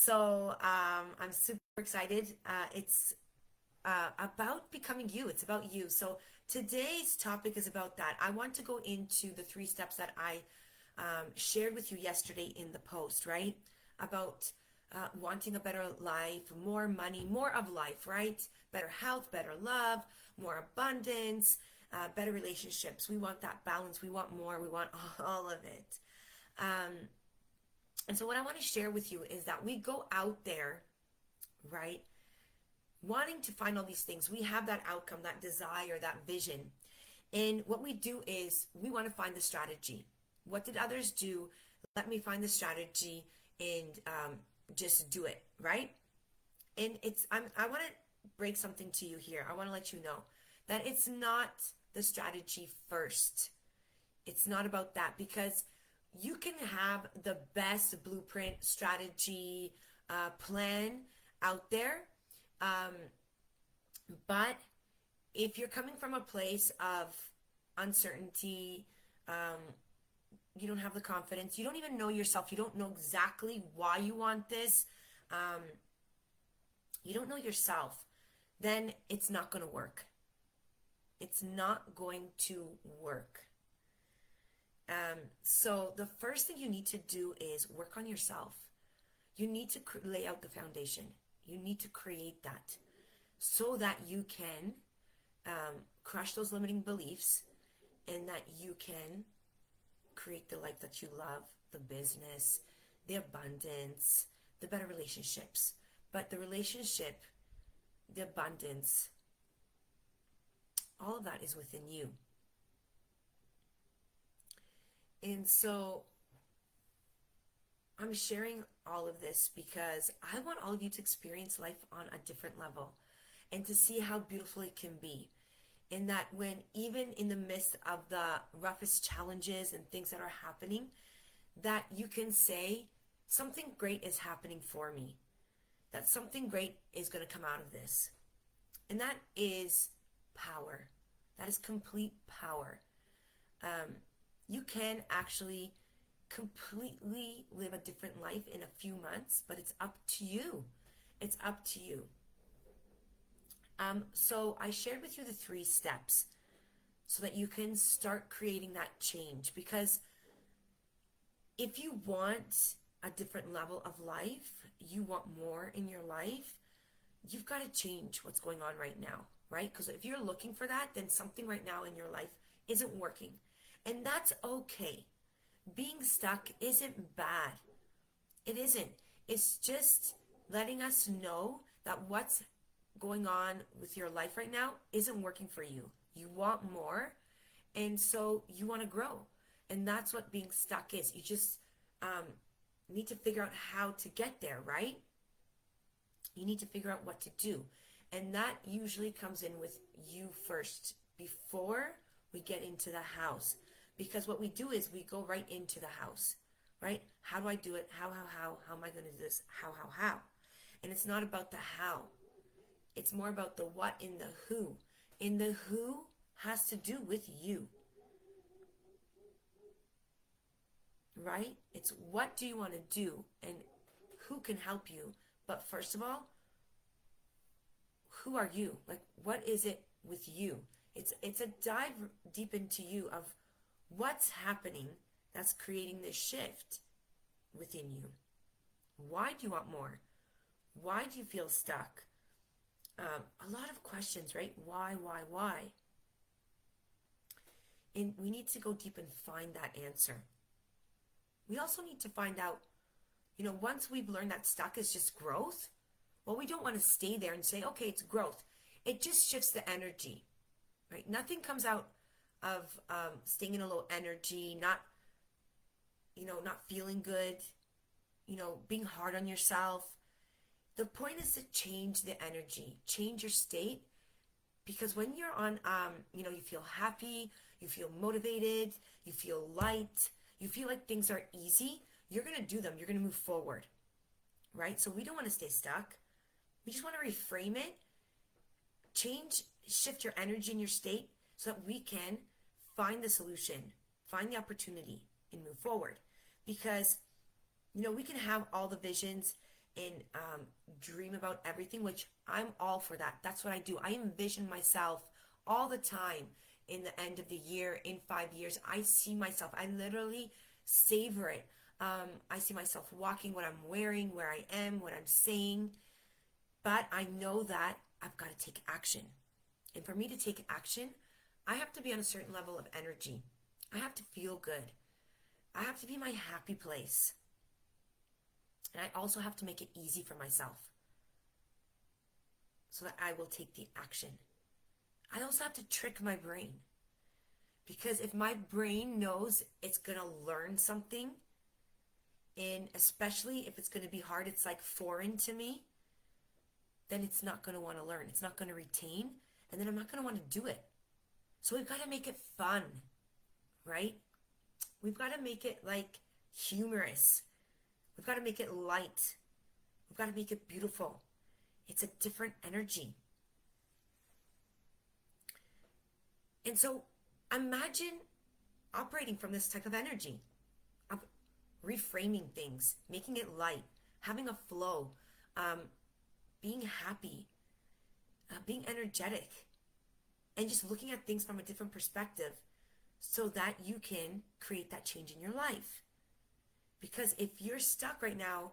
I'm super excited. It's about becoming you. It's about you. So today's topic is about that. I want to go into the three steps that I shared with you yesterday in the post, right? About wanting a better life, more money, more of life, right? Better health, better love, more abundance, better relationships. We want that balance. We want more. We want all of it. Um, and so, what I want to share with you is that we go out there, right? Wanting to find all these things. We have that outcome, that desire, that vision. And what we do is we want to find the strategy. What did others do? Let me find the strategy and just do it, right? And I want to break something to you here. I want to let you know that it's not the strategy first. It's not about that because you can have the best blueprint, strategy, plan out there. Um, but if you're coming from a place of uncertainty, um, you don't have the confidence, you don't even know yourself, you don't know exactly why you want this, um, you don't know yourself, then it's not going to work. It's not going to work. So the first thing you need to do is work on yourself. You need to lay out the foundation. You need to create that so that you can crush those limiting beliefs and that you can create the life that you love, the business, the abundance, the better relationships. But the relationship, the abundance, all of that is within you. And so I'm sharing all of this because I want all of you to experience life on a different level and to see how beautiful it can be. And that when even in the midst of the roughest challenges and things that are happening, that you can say, something great is happening for me. That something great is going to come out of this. And that is power. That is complete power. You can actually completely live a different life in a few months, but it's up to you. It's up to you. So I shared with you the three steps so that you can start creating that change. Because if you want a different level of life, you want more in your life, you've got to change what's going on right now, right? Because if you're looking for that, then something right now in your life isn't working. And that's okay. Being stuck isn't bad. It isn't. It's just letting us know that what's going on with your life right now isn't working for you. You want more, and so you want to grow. And that's what being stuck is. You just um, need to figure out how to get there, right? You need to figure out what to do. And that usually comes in with you first before we get into the house. Because what we do is we go right into the house, right? How do I do it? How am I going to do this? How? And it's not about the how. It's more about the what in the who. In the who has to do with you, right? It's what do you want to do and who can help you. But first of all, who are you? Like, what is it with you? It's a dive deep into you of what's happening that's creating this shift within you. Why do you want more? Why do you feel stuck? A lot of questions, right? Why? And we need to go deep and find that answer. We also need to find out, once we've learned that stuck is just growth, well, we don't want to stay there and say, okay, it's growth. It just shifts the energy, right? Nothing comes out of staying in a low energy, not feeling good, being hard on yourself. The point is to change the energy, change your state, because when you're on, you feel happy, you feel motivated, you feel light, you feel like things are easy, you're going to do them, you're going to move forward, right? So we don't want to stay stuck. We just want to reframe it, change, shift your energy and your state so that we can find the solution, find the opportunity, and move forward. Because, we can have all the visions and dream about everything, which I'm all for that. That's what I do. I envision myself all the time in the end of the year, in 5 years. I see myself, I literally savor it. I see myself walking, what I'm wearing, where I am, what I'm saying. But I know that I've got to take action. And for me to take action, I have to be on a certain level of energy. I have to feel good. I have to be my happy place. And I also have to make it easy for myself so that I will take the action. I also have to trick my brain. Because if my brain knows it's going to learn something, and especially if it's going to be hard, it's like foreign to me, then it's not going to want to learn. It's not going to retain, and then I'm not going to want to do it. So we've got to make it fun, right? We've got to make it like humorous. We've got to make it light. We've got to make it beautiful. It's a different energy. And so imagine operating from this type of energy, of reframing things, making it light, having a flow, being happy, being energetic, and just looking at things from a different perspective so that you can create that change in your life. Because if you're stuck right now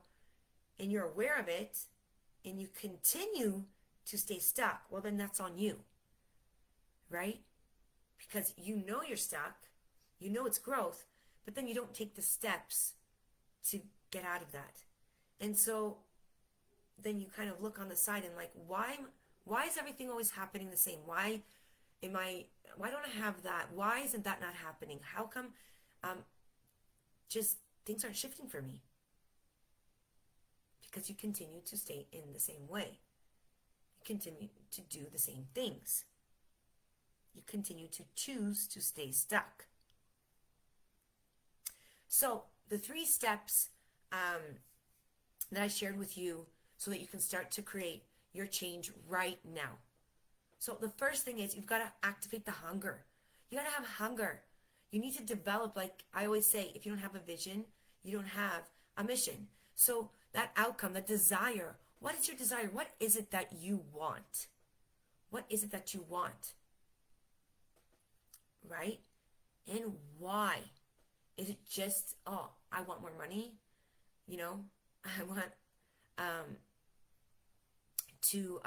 and you're aware of it and you continue to stay stuck, well, then that's on you, right? Because you know you're stuck, you know it's growth, but then you don't take the steps to get out of that. And so then you kind of look on the side and like, why is everything always happening the same? Why don't I have that? Why isn't that not happening? How come just things aren't shifting for me? Because you continue to stay in the same way. You continue to do the same things. You continue to choose to stay stuck. So the 3 steps that I shared with you so that you can start to create your change right now. So the first thing is you've got to activate the hunger. You got to have hunger. You need to develop, like I always say, if you don't have a vision, you don't have a mission. So that outcome, that desire, what is your desire? What is it that you want? What is it that you want? Right? And why? Is it just, oh, I want more money? You know, I want to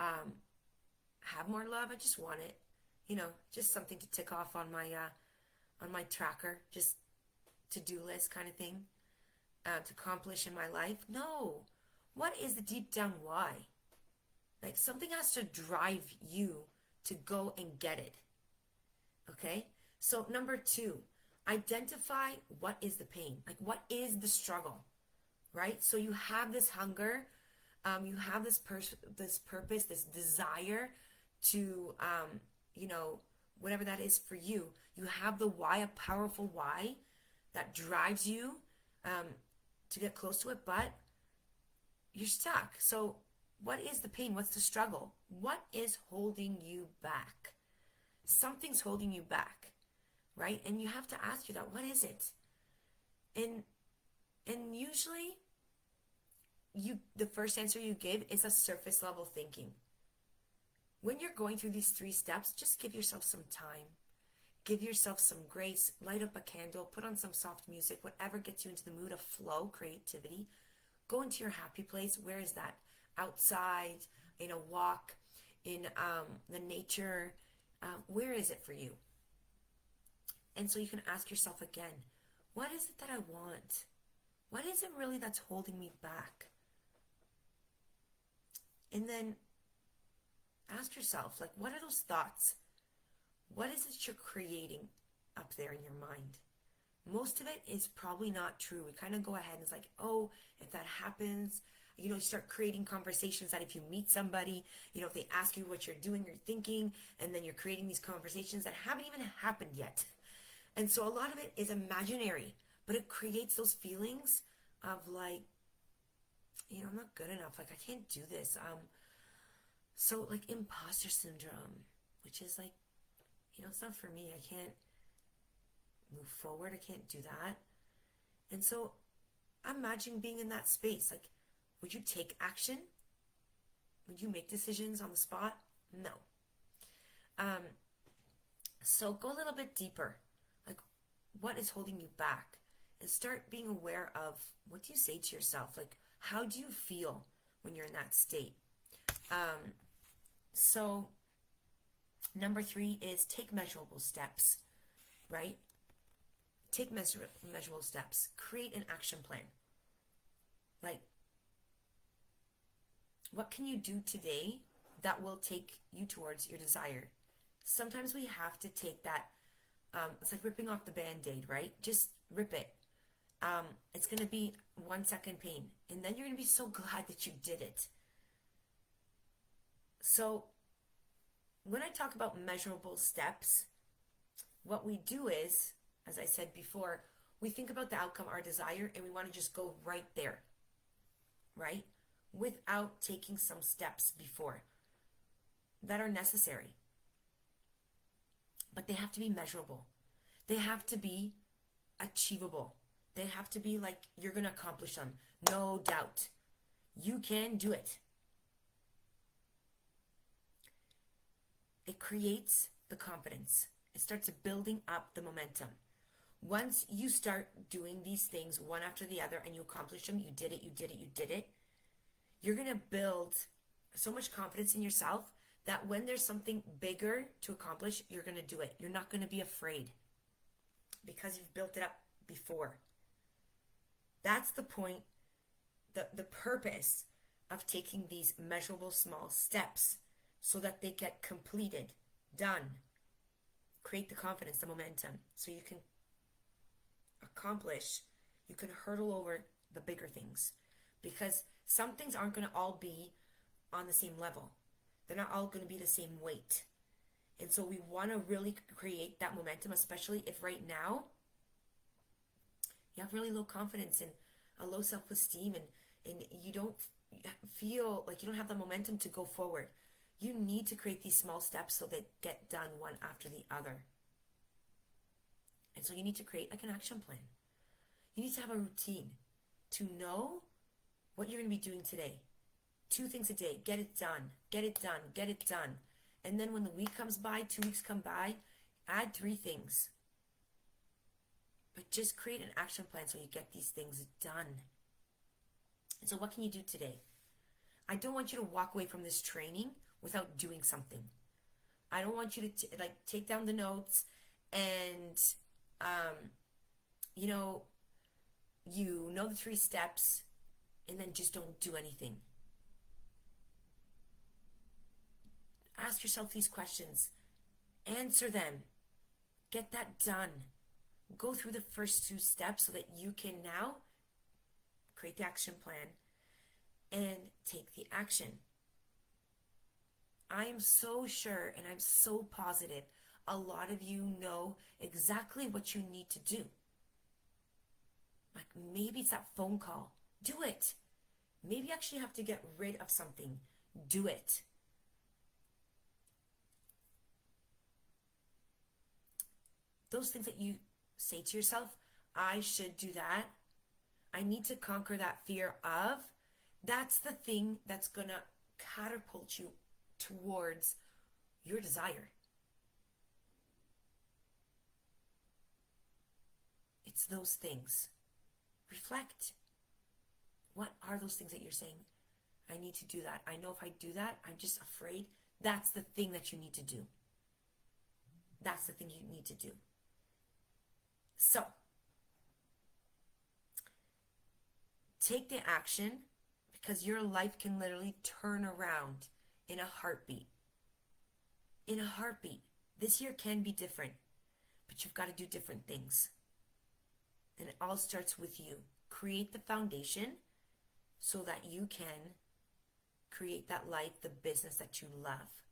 have more love. I just want it. You know, just something to tick off on my tracker, just to-do list kind of thing, to accomplish in my life. No. What is the deep down why? Like something has to drive you to go and get it. Okay? So number 2, identify what is the pain. Like what is the struggle, right? So you have this hunger, you have this purpose, this desire to, whatever that is for you. You have the why, a powerful why that drives you to get close to it, but you're stuck. So what is the pain? What's the struggle? What is holding you back? Something's holding you back, right? And you have to ask you that, what is it? And usually the first answer you give is a surface level thinking. When you're going through these 3 steps, just give yourself some time. Give yourself some grace. Light up a candle. Put on some soft music. Whatever gets you into the mood of flow, creativity. Go into your happy place. Where is that? Outside, in a walk, in the nature. Where is it for you? And so you can ask yourself again, what is it that I want? What is it really that's holding me back? And then ask yourself, like, what are those thoughts? What is it you're creating up there in your mind? Most of it is probably not true. We kind of go ahead and it's like, oh, if that happens, you start creating conversations that if you meet somebody, if they ask you what you're doing, you're thinking, and then you're creating these conversations that haven't even happened yet. And so a lot of it is imaginary, but it creates those feelings of like, I'm not good enough. Like, I can't do this. So like imposter syndrome, which is like, it's not for me. I can't move forward. I can't do that. And so imagine being in that space. Like, Would you take action? Would you make decisions on the spot? No. Um, so go a little bit deeper. Like, what is holding you back? And start being aware of what do you say to yourself? Like, how do you feel when you're in that state? So number 3 is take measurable steps, right? Take measurable steps. Create an action plan. Like, what can you do today that will take you towards your desire? Sometimes we have to take that, it's like ripping off the Band-Aid, right? Just rip it. It's going to be 1 second pain, and then you're going to be so glad that you did it. So when I talk about measurable steps, what we do is, as I said before, we think about the outcome, our desire, and we want to just go right there, right? Without taking some steps before that are necessary. But they have to be measurable. They have to be achievable. They have to be like you're going to accomplish them. No doubt. You can do it. It creates the confidence. It starts building up the momentum. Once you start doing these things one after the other and you accomplish them, you did it, you're going to build so much confidence in yourself that when there's something bigger to accomplish, you're going to do it. You're not going to be afraid because you've built it up before. That's the point, the purpose of taking these measurable small steps so that they get completed, done. Create the confidence, the momentum, so you can accomplish, you can hurdle over the bigger things. Because some things aren't going to all be on the same level. They're not all going to be the same weight. And so we want to really create that momentum, especially if right now you have really low confidence and a low self-esteem and you don't feel like you don't have the momentum to go forward. You need to create these small steps so they get done one after the other. And so you need to create like an action plan. You need to have a routine to know what you're going to be doing today. 2 things a day. Get it done. Get it done. Get it done. And then when the week comes by, 2 weeks come by, add 3 things. But just create an action plan so you get these things done. And so what can you do today? I don't want you to walk away from this training without doing something. I don't want you to take down the notes and you know the 3 steps and then just don't do anything. Ask yourself these questions. Answer them. Get that done. Go through the first 2 steps so that you can now create the action plan and take the action. I am so sure and I'm so positive a lot of you know exactly what you need to do. Like maybe it's that phone call. Do it. Maybe you actually have to get rid of something. Do it. Those things that you say to yourself, I should do that. I need to conquer that fear of. That's the thing that's going to catapult you towards your desire. It's those things. Reflect. What are those things that you're saying? I need to do that. I know if I do that, I'm just afraid. That's the thing that you need to do. That's the thing you need to do. So, take the action because your life can literally turn around in a heartbeat. In a heartbeat. This year can be different, but you've got to do different things. And it all starts with you. Create the foundation so that you can create that life, the business that you love.